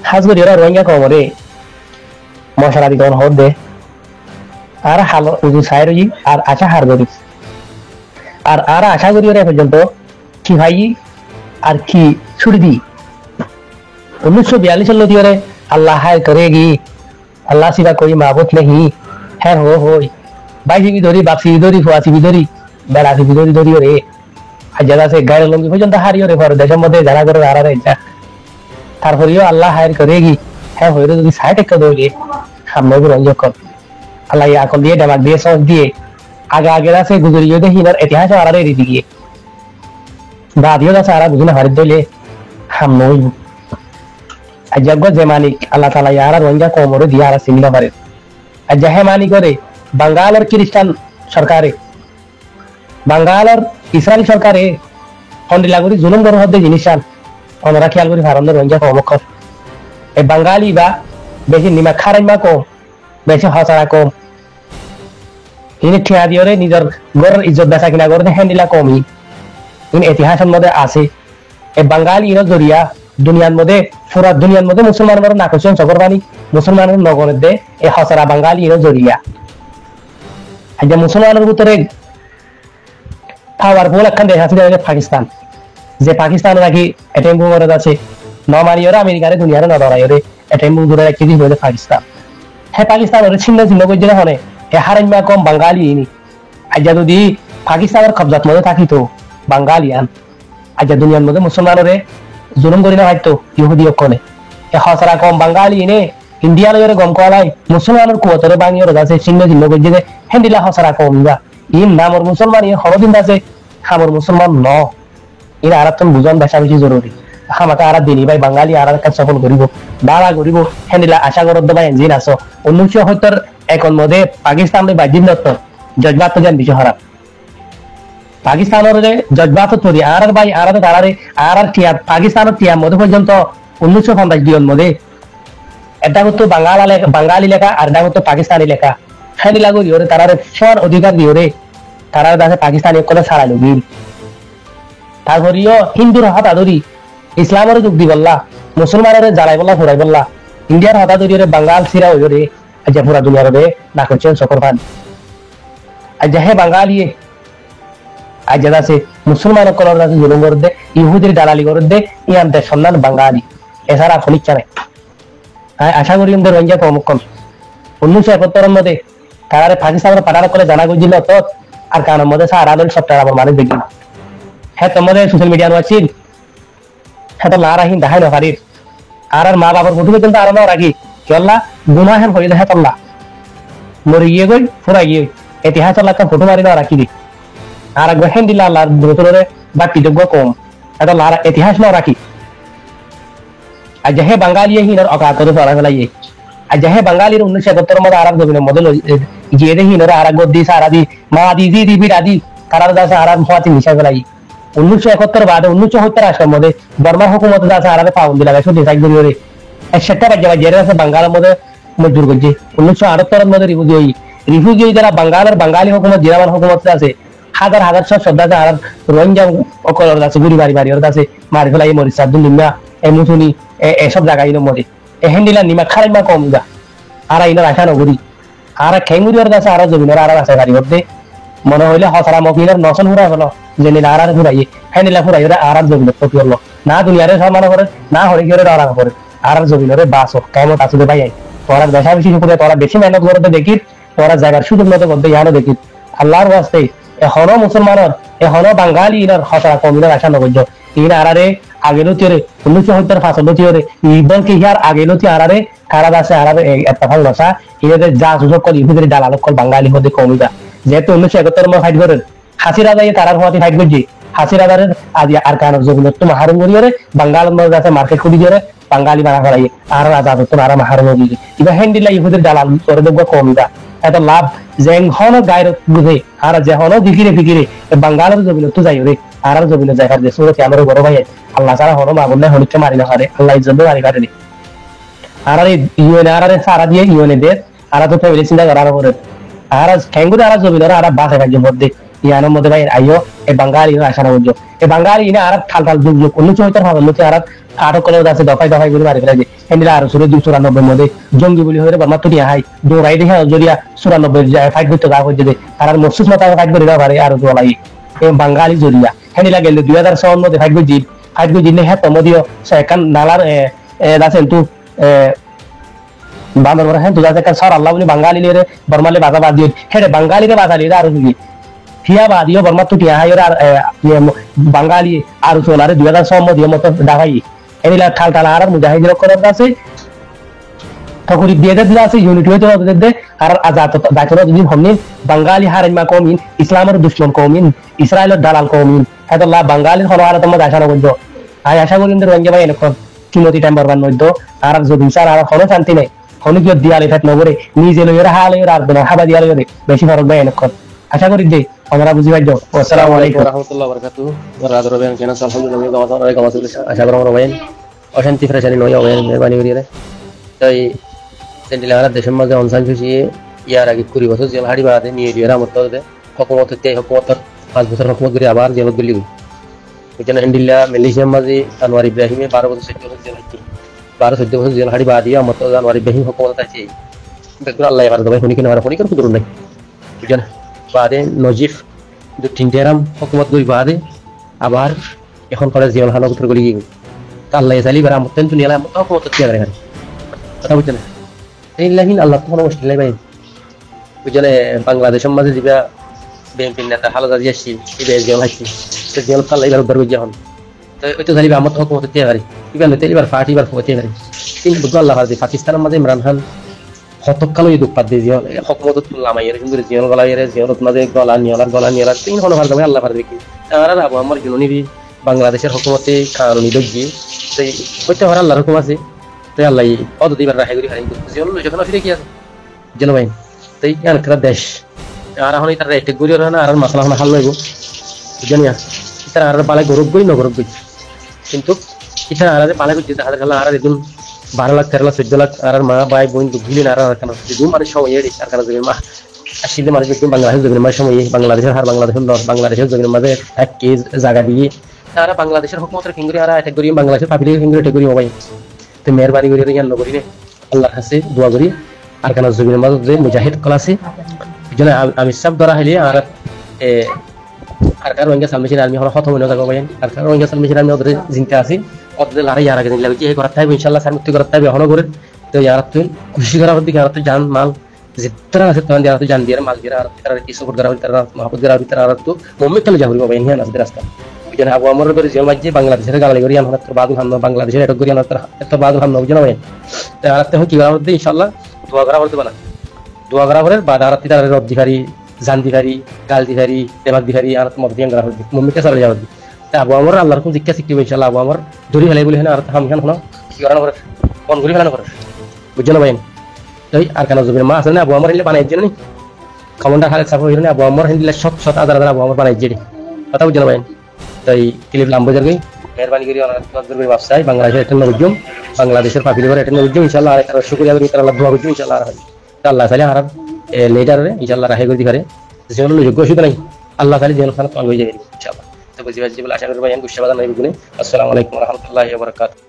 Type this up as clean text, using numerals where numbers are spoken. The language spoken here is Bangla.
হাজগুড়ি ওরা রোহিঙ্গা কমরে মশলা দিতে হর দে আর হালো উজু সাইরই আর আশা হার করি আর আর আশা করি ওরা পর্যন্ত কি ভাই আর কি ছুটি দি 1942 সাল দিয়ে अल्लाह है करेगी अल्लाह सिवा कोई माबूद नहीं है हो भाई भी धरी बापसी भी धरी फुआसी भी धरी बेड़ासी भी धरी धरी रे আর জায়গা আছে গায়ের লঙ্গি পর্যন্ত হারিয়ে রে পরে দেশের মধ্যে যারা করে হারা ইচ্ছা তারপরেও আল্লাহ হায়ার করেগি হ্যাঁ হইরে যদি সাইড একটা দৌড়ে সামনে রঞ্জক কর আল্লাহ আকল দিয়ে ডামাক দিয়ে সব দিয়ে আগে আগের আছে গুজরিয়ে দেখি ইতিহাস আর রীতি গিয়ে বাদিও আছে আর বুঝিনা হারিয়ে দিলে সামনে হইব আজগ যে মালিক আল্লাহ তাআলা ইয়ারা রোহিঙ্গা কোমরে দিয়া আর সিমিনা পারে আর যাহে মানি করে বাঙ্গালের খ্রিস্টান সরকারে বাঙ্গালের ইসরায়েল সরকারে হন্ডিলাগুড়ি জুলুম গর হদ্দে জিনিসান ওনারা খেয়াল করি ভারতের রোহিঙ্গা কমক এই বাঙালি বা বেশি নিমা খারাইমা কম বেশি হসারা কম ইনি ঠিয়া দিয়রে নিজের গরের ইজ্জত বেচা কিনা করে হ্যান্ডিলা কমই ইন ইতিহাসের মধ্যে আছে এই বাঙালি ইনো জরিয়া দুনিয়ার মধ্যে পুরা দুনিয়ার মধ্যে মুসলমানের নাকচন চকরবানি মুসলমানের নগরের দে এই হসারা বাঙালি ইনো জরিয়া আজ মুসলমানের ভিতরে পাওয়ারফুল একখান দেশ আছে পাকিস্তান যে পাকিস্তান নাকি এটাই বুমরদ আছে নমানিয়রে আমেরিকারে দুনিয়ারে নদরাইরে এটাই বুমরদ একটি দিন হইছে পাকিস্তান হ্যাঁ পাকিস্তান ওরে ছিন্ন ছিন্ন কইছে না হনে এ হারাইমা কম বাঙালি ইনি আজ যদি পাকিস্তানের কবজাত মধ্যে থাকিতো বাঙালিয়ান আজ দুনিয়ার মধ্যে মুসলমানরে জুলুম করি না হয়তো ইহুদি অকলে এ হসারা কম বাঙালি ইনে ইন্ডিয়া লয়রে গম কলাই মুসলমানের কুয়তরে বাঙিয়র আছে ছিন্ন ছিন্ন কইছে যে হেন্ডিলা হসারা কম যা ইন নামর মুসলমান ই হরদিন আছে খামর মুসলমান ন এর আরাতন বুঝন বেশা বেশি জরুরি আমাকে আরা দিনী ভাই বাঙালি আর কাজ সফল করিব বাড়া করিব হেন্ডিলা আশা করদ ভাই এনজিন আছো 1970 এখন মধ্যে পাকিস্তানের বাজিব নত জজবাত জান বিষয় হারা পাকিস্তানের জজবাত তৈরি আর ভাই আর তারারে আর টিয়া পাকিস্তানের টিয়া মধ্যে পর্যন্ত 1950 দিন মধ্যে এটা হতো বাঙালি লেখা আর এটা হতো পাকিস্তানি লেখা হেন্ডিলা করি ওরে তারারে সর অধিকার দিও রে তারার কাছে পাকিস্তানি কোন ছাড়াইলো গিল তারপরিও হিন্দুর হাতা ধরি ইসলামের যুগ দি বললা মুসলমানের জ্বালাই বললা ফুরাই বললা ইন্ডিয়ার হাতা ধরি রে বাঙ্গাল সিরা হইল রে আজ পুরা দুনিয়ার রে না করছেন সকর পান আজ হে বাঙালিয়ে আজ আছে মুসলমান কলর কাছে জুলুম করে দে ইহুদির দালালি করে দে ইয়ান দেশ সন্ধান বাঙালি এছাড়া ফলিচ্ছা নাই আশা করি আমাদের রোহিঙ্গা কমকল 1971 মধ্যে তারারে পাকিস্তানের পাঠানো করে জানা গেছিল তো আর কারণের মধ্যে সারা আলোর সপ্তাহ আমার মানুষ দেখি হ্যাঁ তোমাদের সোশ্যাল মিডিয়া আছিল হ্যাঁ তো না রাখি দেখাই না পারির আর মা বাবার ফটো কিন্তু আর না রাখি কেলা গুনা হেন হয়ে দেখে তোমরা মরে গিয়ে গই ফুরা গিয়ে ইতিহাস এলাকা ফটো মারি না রাখি দি আর একবার হেন দিলা আল্লাহর দূরতরে বা কৃতজ্ঞ কম এটা লারা ইতিহাস না রাখি আজ হে বাঙালি হিনার অকাতরে ফরা ফেলাইয়ে আজ হে বাঙালির 1971 মধ্যে আরব জমিনের মধ্যে গিয়ে দেখি নরে আর একবার দি সারা দি মা দি জি দি বিরা দি কারার দাসে আরাম হওয়াতে মিশা ফেলাই 1971 বাদে 1970 আসর মধ্যে বর্মার হুকুমত দাসে আরামে পাউন্ড দিলা গেছে ডিসাইড করি রে সেটা বাজে আছে বাঙালের মধ্যে মজদুর করছে 1978 মধ্যে রিফিউজি যারা বাঙালি হুকুমত জিরামান হুকুমত আছে হাজার হাজার সব শ্রদ্ধা আছে আর রোহিঙ্গা অকলর আছে গুড়ি বাড়ি ওর আছে মারি ফেলাই মরিস আব্দুল নিম্না এ মুসুনি এসব জায়গায় মধ্যে এ হেন্ডিলা নিমা খারাইমা কম যা আর ইনার আশা নগরী আর খেঙ্গুরি ওর কাছে আর জমিনের আর আছে গাড়ি মধ্যে মনে হইলে হসারা মকিনের নসন ফুরা হলো যে নীলা আর ফুরাইয়ে হেন্ডিলা ফুরাই ওরা আর জমিনের প্রতি হলো না দুনিয়ারে সম্মান করে না হরে গিয়ে আরাম করে আর জমিনের বাস কেমন আসলে ভাই তোরা বেশা বেশি করে তোরা বেশি মেহনত করতে দেখি তোরা জায়গার সুযোগ মতো করতে ইয়ানো দেখি আল্লাহর ওয়াস্তে এখনো মুসলমানের এখনো বাঙালি ইনার হসারা কমিনের আশা নগর্য ইন আরারে আগেলো তিরে 1970 ফাসলো তিরে ইবল কি ইয়ার আগেলো তি আরারে খারাপ আছে আরারে একটা ভালো নসা ইনাদের যা সুযোগ করি ইহুদের দালাল কল বাঙালি মধ্যে কমিদা যেহেতু 1971 মধ্যে ফাইট করেন হাসিরা যাই তারার হওয়াতে ফাইট করছি হাসিরাদারের আজ আর কারণ জমিনের তো মাহারুম করিয়ে বাঙালের মধ্যে আছে মার্কেট খুলি দিয়ে বাঙালি বানা ফেলাই আর আজাদ তো আর মাহারুম করি এবার হ্যান্ডিলা ইহুদের দালাল করে দেখবো কমিদা এত লাভ যে হনো গায়ের বুঝে আর যে হনো ফিকিরে বাঙালের জমিনে তো যাই রে আর জমিনে যাই আর দেশ আমার বড় ভাই আল্লাহ ছাড়া হনো মা বললে হনিকে মারি না পারে আল্লাহ ইজ্জত মারি পারে আর ইউএন আর সারা দিয়ে ইউএন এদের আর তো ফ্যামিলি চিন্তা করার করে আর খেঙ্গুরে আর জমিনের আর বাসে কাজের মধ্যে ইয়ানোর মধ্যে ভাই আইও এই বাঙালি আশা না বুঝছো এই বাঙালি না আর ঠাল যুগ যুগ অন্য চরিত্র ভালো লোকে আর আটক করে আছে দফায় দফায় করে মারি ফেলে যে এন্ডিলা আর সুরে 294 মধ্যে জঙ্গি বলি হয়ে বর্মা তুই হাই দৌড়াই দেখে জরিয়া 94 ফাইট করতে গা হয়ে যে আর মসুস মাথা ফাইট করে না পারে আর জলাই এই বাঙালি জরিয়া এন্ডিলা গেল 2007 মধ্যে ফাইট করে নে হ্যাঁ তমদিও সেকান নালার দাসেন তু বান্দর বড় হ্যাঁ তুই কাছে সর আল্লাহ বলি বাঙালি রে বর্মালে বাজা বাদ দিয়ে হেরে বাঙালি রে বাজা দিয়ে আর কি হিয়া বাদিও বর্মা তুই হাই আর বাঙালি আর সোলারে 2006 মধ্যে মত দাগাই এনিলা ঠাল ঠাল আর মুজাহিদের করার আছে ঠকুরি দিয়ে দিতে আছে ইউনিটি হইতে হবে আর আজাদ দায়িত্ব যদি হমনি বাঙালি হারিমা কমিন ইসলামের দুশমন কমিন ইসরায়েলের দালাল কমিন হেদুল্লাহ বাঙালির হলো আর তোমার আশা করব আশা করি রঙ্গে ভাই এরকম চুনতি টাইম বরবান মধ্য আর যদি স্যার আর কোনো শান্তি নেই কোনো কি দিয়ালে থাক নগরে নিজে লইরা হালে আর বনা হাবা দিয়ালে বেশি ফরক ভাই এরকম আশা করি যে আমরা বুঝি পাইছো আসসালামু আলাইকুম ওয়া রাহমাতুল্লাহি ওয়া বারাকাতুহু রাদর বেন কেন আলহামদুলিল্লাহ গামাত আলাইকুম আসসালাম আশা করি আমরা ভাই অশান্তি ফ্রেশানি নয় হবে মেহরবানি করিয়ে তাই সেন্টিলার দেশের মাঝে অনসান খুশি ইয়ার আগে 20 বছর জেল হাড়ি বাড়াতে নিয়ে দিয়ে রামত দে হকুমত তে হকুমতর 5 বছর হকুমত করে আবার জেলত গলি এখানে এন্ডিলা মালয়েশিয়ার মাঝে আনোয়ার ইব্রাহিমে 12 বছর 14 বছর জেল হাড়ি 12 14 বছর জেল হাড়ি বাড়া দিয়ে আমত আনোয়ার ইব্রাহিম হকুমত আছে দেখুন আল্লাহ এবার দবাই ফোনি কেন আর ফোনি করে কুদুর নাই বুঝছেন বাদে নজিফ দু তিনটে রাম হকুমত গই বাদে আবার এখন করে জেল হানো উত্তর গলি আল্লাহ চালি বার আমত তেন নিলা আমত হকুমত তে করে কথা বুঝছেন এই লাহিন আল্লাহ কোনো মুশকিল নাই ভাই বুঝছেন বাংলাদেশের মাঝে দিবা বিএনপি নেতা হালদা দিয়েছি এই জেল হাসি তো জেল কাল এবার উদ্ধার করে যখন তো ওই তো জানিবা আমত হকুমত তে পারি ইবান তেলি বার ফাটি বার হতে পারি কিন্তু আল্লাহ হাজি পাকিস্তানের মাঝে ইমরান খান হতকালো এই দুঃপাত দিয়ে জিয়ল হকুমত লামাইয়ের কিন্তু জিয়ল গলাইয়ের জিয়লত মাঝে গলা নিয়লার তিন হনো ভার যাবে আল্লাহ পার দেখি আর আবু আমার জননী বাংলাদেশের হকুমতে কানুনি দজ্জি সেই হইতে পারে আল্লাহর হুকুম আছে তাই আল্লাহ অত দিবার রাহে করি হারিয়ে জিয়ল যখন ফিরে কি আছে জানো ভাই তাই এনকরা দেশ আর এখন তার একটা গড়ি না আর মাসলা হাল লইব জানিয়া তার আর পালে গরব গই নগরব গই কিন্তু এটা আর পালে গই যেতে হাজার আর একদিন 12 লাখ 13 লাখ 14 লাখ আর মা ভাই বোন দুগিলেন আর কেন দুই মানে সময় এড়ি আর কেন যাবে মা আসলে মানুষ একদম বাংলাদেশের জমির মাঝে সময় বাংলাদেশের হার বাংলাদেশের জমির মাঝে এক কেজ জায়গা দিয়ে তারা বাংলাদেশের হুকুমতের ফিঙ্গুরি আর একটা করি বাংলাদেশের পাবলিক ফিঙ্গুরি এটা করি মোবাই তো মেহরবানি করে ইয়ান নগরী নে আল্লাহর কাছে দোয়া করি আর কেন জমির মাঝে যে মুজাহিদ কল আছে যেন আমি সব ধরা হইলে আর আর কার রোহিঙ্গা সালমেশন আর্মি হলো খতম হয়ে যাবে ভাই আর কার রোহিঙ্গা সালমেশন আর্মি ওদের চিন্তা আছে ওদের লড়াই আর আগে লাগছে এই করাতে হবে ইনশাআল্লাহ সার মুক্তি করাতে হবে এখনো করে তো ইয়ার তুই খুশি করার দিকে আর তুই জান মাল जितना আছে তখন দিয়া তুই জান দিয়া মাল দিয়া আর তার কি সাপোর্ট করা হইতার মহব্বত করা হইতার আর তো মুম্মি চলে যাবি ভাই নিয়া নাস রাস্তা বুঝেন আবু আমর করে জেল মাঝে বাংলাদেশের গালি করি আমরা তো বাদুল হামনা বাংলাদেশের এটা করি আমরা তো বাদুল হামনা বুঝেন ভাই তো আর তো কি করা হইতে ইনশাআল্লাহ দোয়া করা হইতে বানা দোয়া করা করে বাদ আর তার রব দিহারি জান দিহারি গাল দিহারি দেবাক দিহারি আর তো মদিয়ান করা হইতে মুম্মি চলে যাবি তা আবু আমর আল্লাহর কোন জিজ্ঞাসা শিখবে ইনশাআল্লাহ আবু আমর ধরি ফেলাই বলি না আর হাম খান হলো কি করা করে কোন ঘুরি ফেলানো করে বুঝেন ভাই তাই আর কেন জমির মা আছে না আবু আমর হিলে বানাই জেনে নি কমান্ডার খালেদ সাহেব হইলো না আবু আমর হিলে শত শত হাজার হাজার আবু আমর বানাই জেনে কথা বুঝেন ভাই তাই ক্লিপ লাম্বো জায়গায় মেহরবানি করে অনার করে ব্যবসায় বাংলাদেশের একটা নবজম বাংলাদেশের পাবলিক করে একটা নবজম ইনশাআল্লাহ আর তার শুকরিয়া করি তার আল্লাহ দোয়া করছি ইনশাআল্লাহ আর আল্লাহ তাআলা আর লিডারে ইনশাআল্লাহ রাহে করে দিবারে যেন যোগ্য শুধু নাই আল্লাহ তাআলা যেন খান তো হয়ে যাবে ইনশাআল্লাহ তো বুঝি বলে আশা করি ভাই গুচ্ছা বাজার নাই গুনে আসসালামু আলাইকুম ওয়া রাহমাতুল্লাহি ওয়া বারাকাতুহু